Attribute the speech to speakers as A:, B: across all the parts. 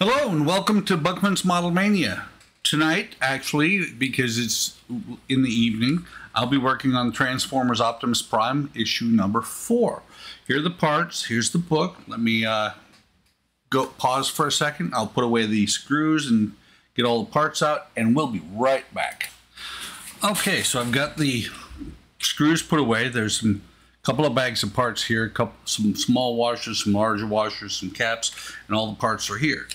A: Hello and welcome to Buckman's Model Mania. Tonight, actually, because it's in the evening, I'll be working on Transformers Optimus Prime issue number 4. Here are the parts. Here's the book. Let me go pause for a second. I'll put away the screws and get all the parts out, and we'll be right back. Okay, so I've got the screws put away. There's some couple of bags of parts here, some small washers, some larger washers, some caps, and all the parts are here.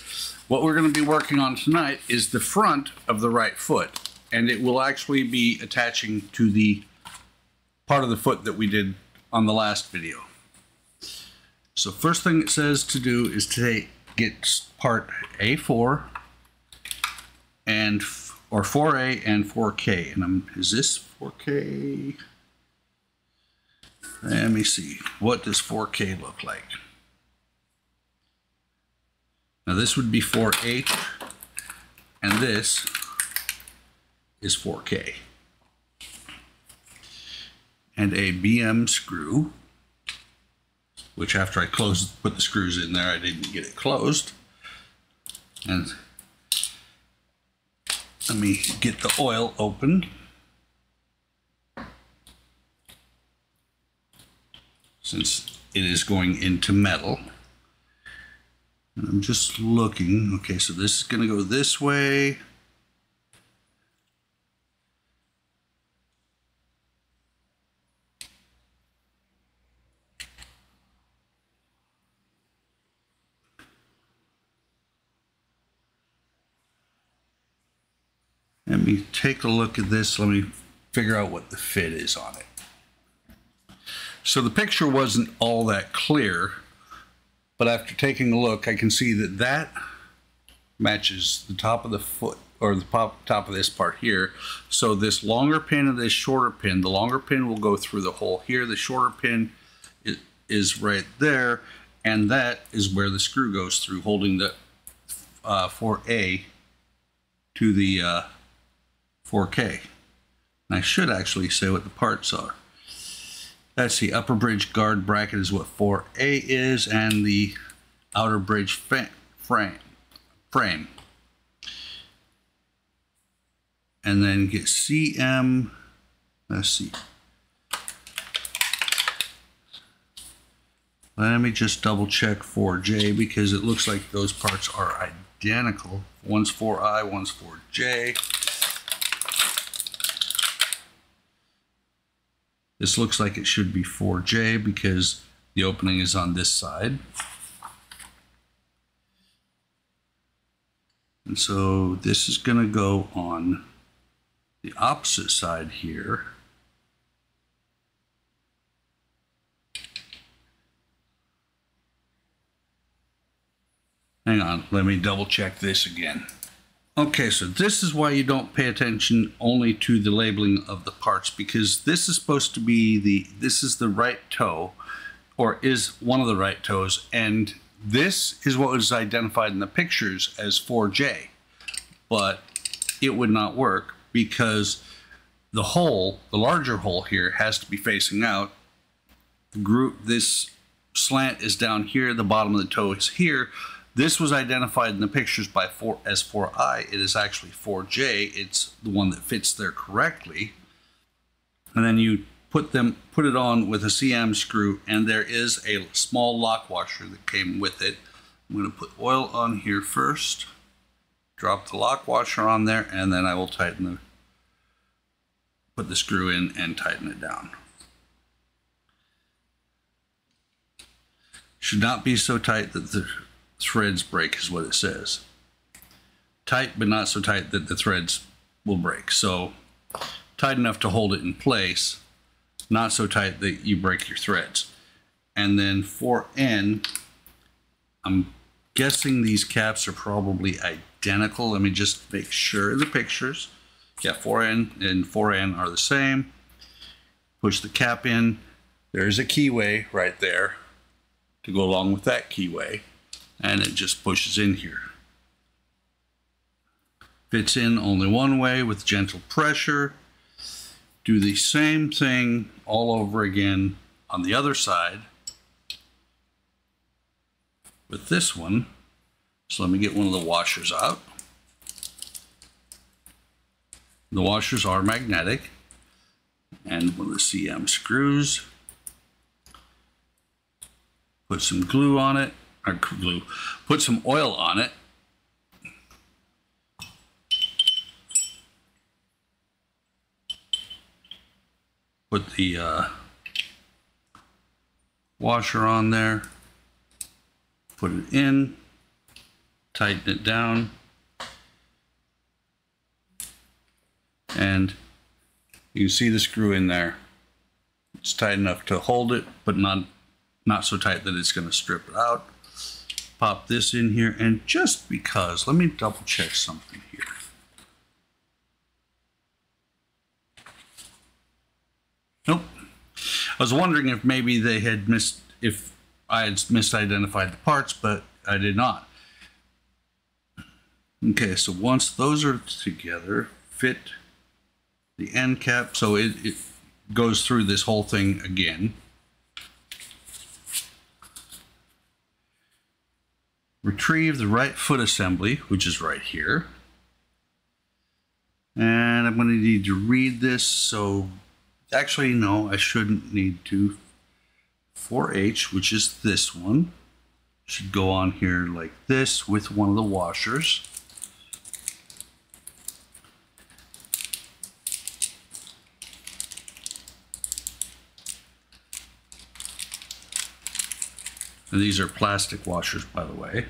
A: What we're going to be working on tonight is the front of the right foot, and it will actually be attaching to the part of the foot that we did on the last video. So first thing it says to do is to get part A4 and or 4A and 4K, and is this 4K? Let me see. What does 4K look like? Now this would be 4H, and this is 4K. And a BM screw, which after I put the screws in there, I didn't get it closed. And let me get the oil open. Since it is going into metal. And I'm just looking. Okay, so this is going to go this way. Let me take a look at this. Let me figure out what the fit is on it. So the picture wasn't all that clear, but after taking a look, I can see that that matches the top of the foot, or the top of this part here. So this longer pin and this shorter pin, the longer pin will go through the hole here. The shorter pin is right there, and that is where the screw goes through, holding the 4A to the 4K. And I should actually say what the parts are. That's the upper bridge guard bracket is what 4A is, and the outer bridge frame. And then get CM, let's see. Let me just double check 4J because it looks like those parts are identical. One's 4I, one's 4J. This looks like it should be 4J because the opening is on this side. And so this is going to go on the opposite side here. Hang on, let me double check this again. Okay, so this is why you don't pay attention only to the labeling of the parts, because this is supposed to be this is the right toe, or is one of the right toes, and this is what was identified in the pictures as 4J, but it would not work because the hole, the larger hole here, has to be facing out. This slant is down here, the bottom of the toe is here. This was identified in the pictures as 4I. It is actually 4J. It's the one that fits there correctly. And then you put it on with a CM screw, and there is a small lock washer that came with it. I'm going to put oil on here first, drop the lock washer on there, and then I will put the screw in and tighten it down. Should not be so tight that the threads break is what it says. Tight, but not so tight that the threads will break. So tight enough to hold it in place, not so tight that you break your threads. And then 4N, I'm guessing these caps are probably identical. Let me just make sure the pictures. Yeah, 4N and 4N are the same. Push the cap in. There's a keyway right there to go along with that keyway. And it just pushes in here. Fits in only one way with gentle pressure. Do the same thing all over again on the other side with this one. So let me get one of the washers out. The washers are magnetic, and one of the CM screws. Put some glue on it, or glue. Put some oil on it. Put the washer on there. Put it in. Tighten it down. And you can see the screw in there. It's tight enough to hold it, but not so tight that it's going to strip it out. Pop this in here, and just because, let me double check something here. Nope. I was wondering if maybe they had if I had misidentified the parts, but I did not. Okay, so once those are together, fit the end cap, so it goes through this whole thing again. Retrieve the right foot assembly, which is right here. And I'm going to need to read this, so actually no, I shouldn't need to. 4H, which is this one, should go on here like this with one of the washers. And these are plastic washers, by the way.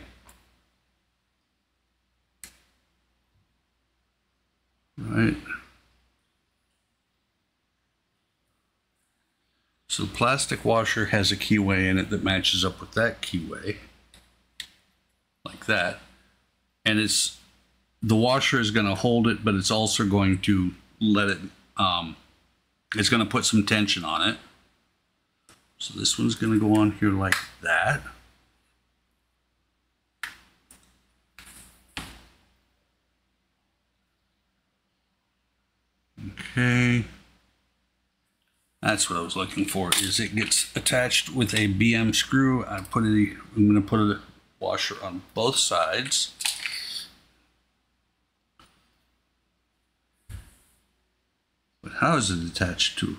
A: Right. So the plastic washer has a keyway in it that matches up with that keyway, like that. And the washer is going to hold it, but it's also going to let it, it's going to put some tension on it. So this one's going to go on here like that. Okay. That's what I was looking for, is it gets attached with a BM screw. I'm going to put a washer on both sides. But how is it attached to?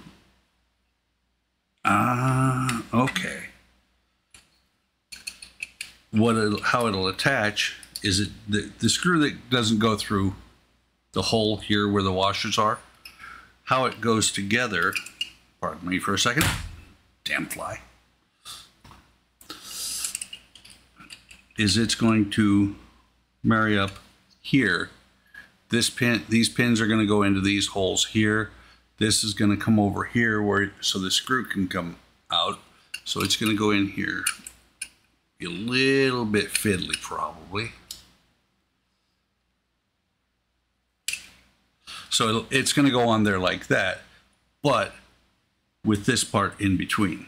A: Okay. How it'll attach is the screw that doesn't go through the hole here where the washers are. How it goes together, pardon me for a second, damn fly, is it's going to marry up here. These pins are going to go into these holes here. This is going to come over here so the screw can come out. So it's going to go in here. Be a little bit fiddly probably. So it's going to go on there like that, but with this part in between.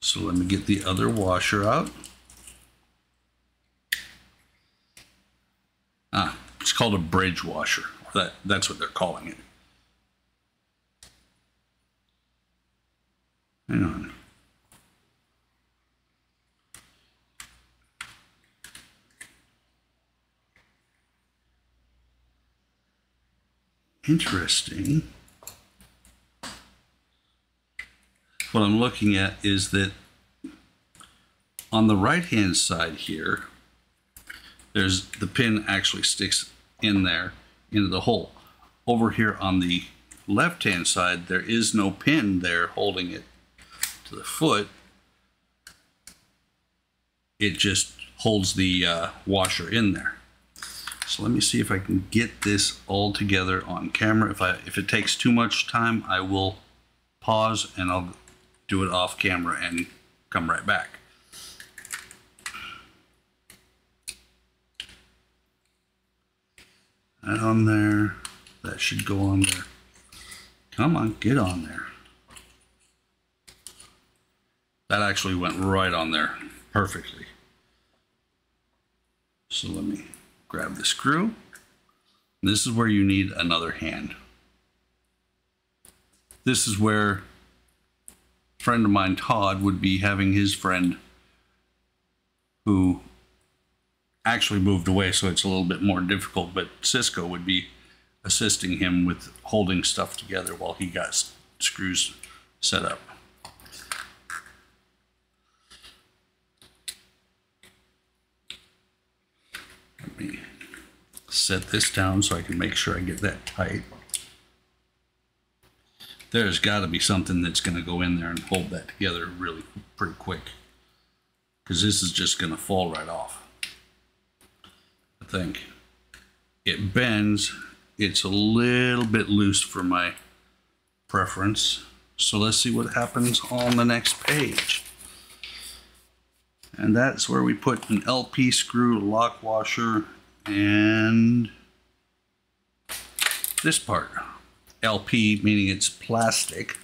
A: So let me get the other washer out. It's called a bridge washer. That's what they're calling it. Hang on. Interesting. What I'm looking at is that on the right hand side here, the pin actually sticks in there into the hole. Over here on the left hand side, there is no pin there holding it to the foot. It just holds the washer in there. So let me see if I can get this all together on camera. If it takes too much time, I will pause and I'll do it off camera and come right back. That on there. That should go on there. Come on, get on there. That actually went right on there perfectly. So let me grab the screw. This is where you need another hand. this is where a friend of mine, Todd, would be having his friend who actually moved away, so it's a little bit more difficult, but Cisco would be assisting him with holding stuff together while he got screws set up. Let me set this down so I can make sure I get that tight. There's got to be something that's going to go in there and hold that together really pretty quick, because this is just going to fall right off. I think it bends. It's a little bit loose for my preference. So let's see what happens on the next page. And that's where we put an LP screw, lock washer, and this part. LP meaning it's plastic.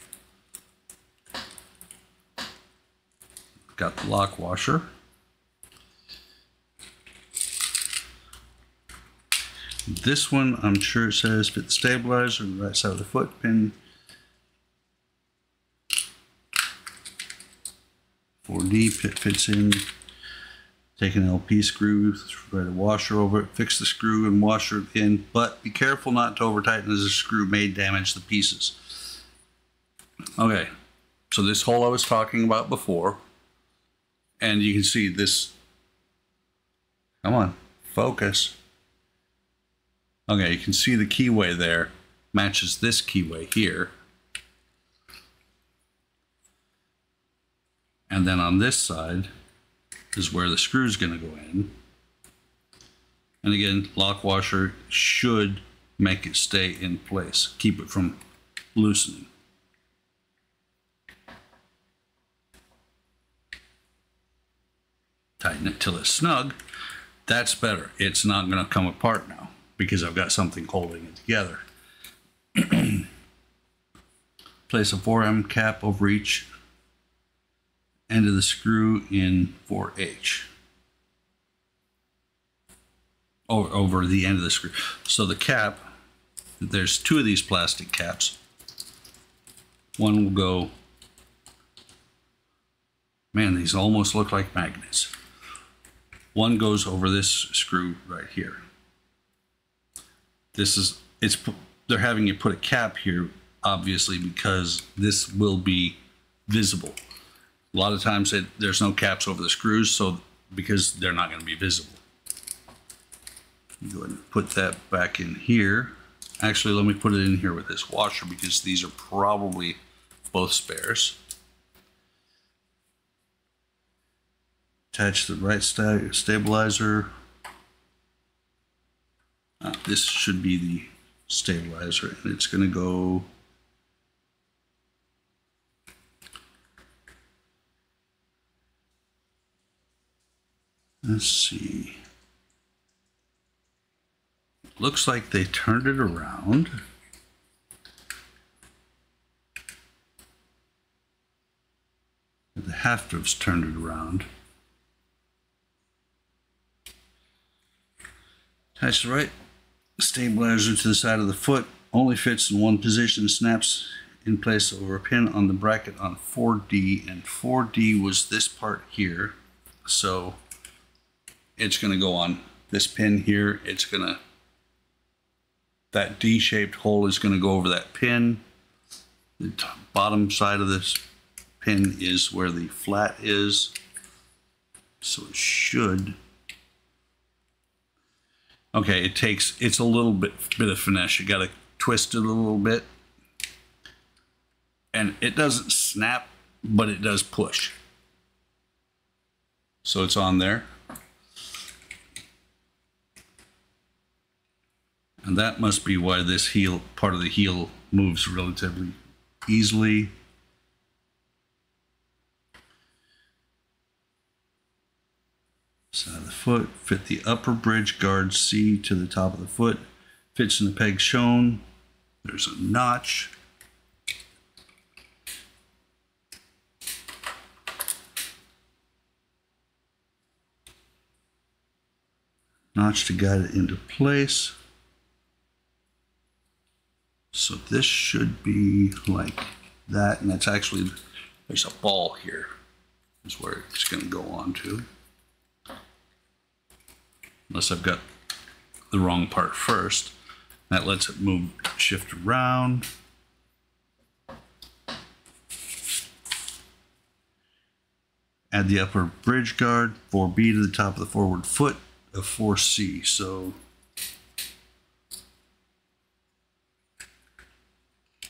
A: Got the lock washer. This one, I'm sure it says fit the stabilizer on the right side of the foot pin. 4D fits in. Take an LP screw, thread a washer over it, fix the screw and washer it in, but be careful not to over tighten, as the screw may damage the pieces. Okay, so this hole I was talking about before, and you can see this, come on, focus. Okay, you can see the keyway there matches this keyway here. And then on this side is where the screw is going to go in. And again, lock washer should make it stay in place, keep it from loosening. Tighten it till it's snug. That's better. It's not going to come apart now because I've got something holding it together. Place a 4M cap over each end of the screw in 4H. Over the end of the screw. So the cap, there's two of these plastic caps. One will go, man, these almost look like magnets. One goes over this screw right here. This is, they're having you put a cap here, obviously, because this will be visible. A lot of times there's no caps over the screws, so because they're not going to be visible. Go ahead and put that back in here. Actually, let me put it in here with this washer because these are probably both spares. Attach the right stabilizer. This should be the stabilizer, and it's going to go let's see. Looks like they turned it around. The hafters turned it around. Attach the right stabilizer to the side of the foot. Only fits in one position. Snaps in place over a pin on the bracket on 4D. And 4D was this part here. So it's going to go on this pin here. It's going to, that D-shaped hole is going to go over that pin. The bottom side of this pin is where the flat is. So it should. Okay, it's a little bit of finesse. You got to twist it a little bit. And it doesn't snap, but it does push. So it's on there. And that must be why this heel, part of the heel, moves relatively easily. Side of the foot, fit the upper bridge guard C to the top of the foot. Fits in the peg shown. There's a notch. Notch to guide it into place. So this should be like that, and that's actually, there's a ball here, is where it's going to go on to. Unless I've got the wrong part first. That lets it move, shift around. Add the upper bridge guard, 4B to the top of the forward foot of 4C. So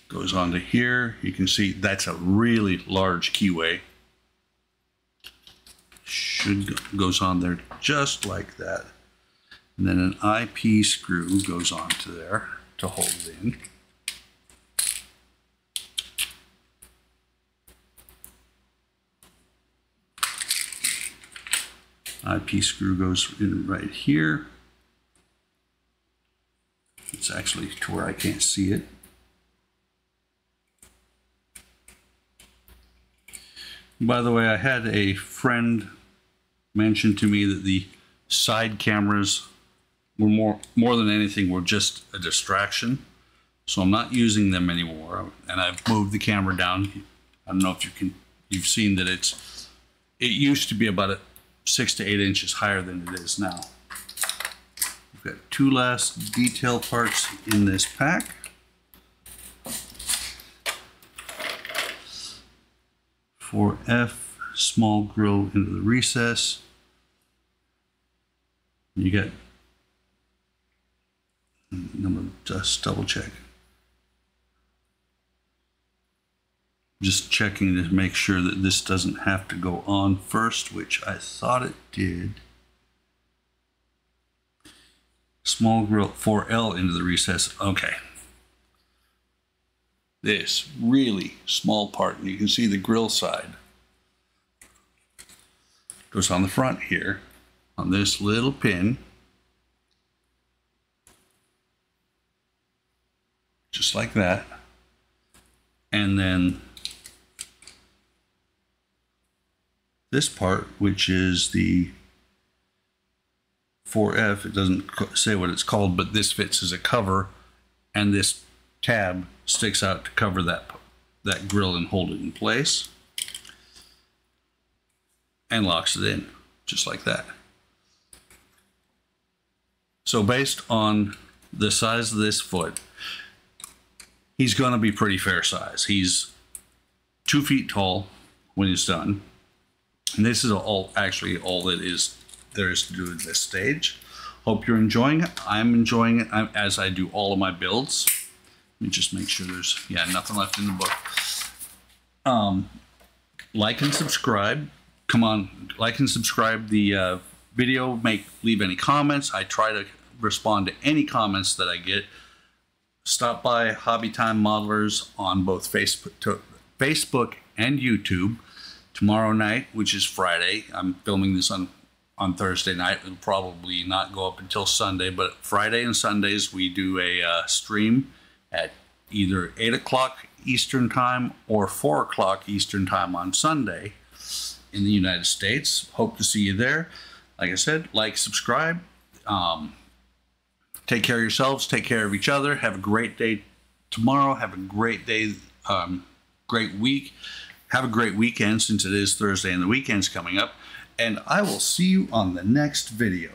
A: goes on to here. You can see that's a really large keyway. Goes on there just like that. And then an IP screw goes onto there to hold it in. IP screw goes in right here. It's actually to where I can't see it. By the way, I had a friend mention to me that the side cameras were more than anything were just a distraction. So I'm not using them anymore. And I've moved the camera down. I don't know if you've seen that it used to be about 6 to 8 inches higher than it is now. We've got 2 last detail parts in this pack. For F, small grill into the recess. You get, I'm gonna just double check. Just checking to make sure that this doesn't have to go on first, which I thought it did. Small grill, 4L into the recess, okay. This really small part, and you can see the grill side goes on the front here on this little pin, just like that. And then this part, which is the 4F, it doesn't say what it's called, but this fits as a cover, and this tab sticks out to cover that grill and hold it in place, and locks it in just like that. So based on the size of this foot, he's going to be pretty fair size. He's 2 feet tall when he's done. And this is actually all that there is to do at this stage. Hope you're enjoying it. I'm enjoying it as I do all of my builds. Let me just make sure there's, yeah, nothing left in the book. Like and subscribe. Come on, like and subscribe the video. Leave any comments. I try to respond to any comments that I get. Stop by Hobby Time Modelers on both Facebook and YouTube. Tomorrow night, which is Friday, I'm filming this on Thursday night. It'll probably not go up until Sunday, but Friday and Sundays we do a stream at either 8 o'clock Eastern Time or 4 o'clock Eastern Time on Sunday in the United States. Hope to see you there. Like I said, like, subscribe. Take care of yourselves. Take care of each other. Have a great day tomorrow. Have a great day, great week. Have a great weekend, since it is Thursday and the weekend's coming up. And I will see you on the next video.